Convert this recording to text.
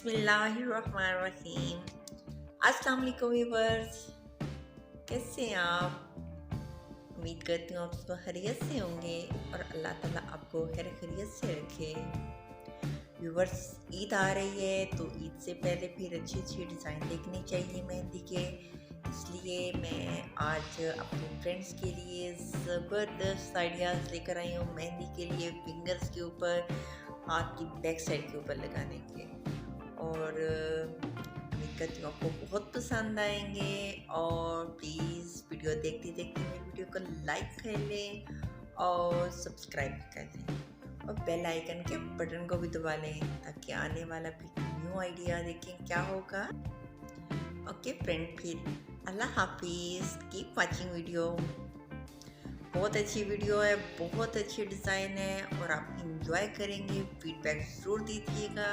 बिस्मिल्लाहिर्रहमानिर्रहीम। अस्सलाम वालेकुम व्यूअर्स, कैसे हैं आप? उम्मीद करती हूँ आप सब खैरियत से होंगे और अल्लाह ताला आपको खैर खैरियत से रखे। व्यूअर्स, ईद आ रही है तो ईद से पहले फिर अच्छी अच्छी डिज़ाइन देखने चाहिए मेहंदी के, इसलिए मैं आज अपने फ्रेंड्स के लिए ज़बरदस्त आइडियाज़ लेकर आई हूँ मेहंदी के लिए, फिंगर्स के ऊपर, हाथ की बैक साइड के ऊपर लगाने के। और उम्मीद करती हूँ आपको बहुत पसंद आएंगे। और प्लीज़ वीडियो देखते देखते मेरी वीडियो को लाइक कर लें और सब्सक्राइब कर लें और बेल आइकन के बटन को भी दबा लें ताकि आने वाला फिर न्यू आइडिया देखें क्या होगा। ओके फ्रेंड, फिर अल्लाह हाफिज़, कीप वाचिंग वीडियो। बहुत अच्छी वीडियो है, बहुत अच्छी डिज़ाइन है और आप इंजॉय करेंगे। फीडबैक ज़रूर दीजिएगा।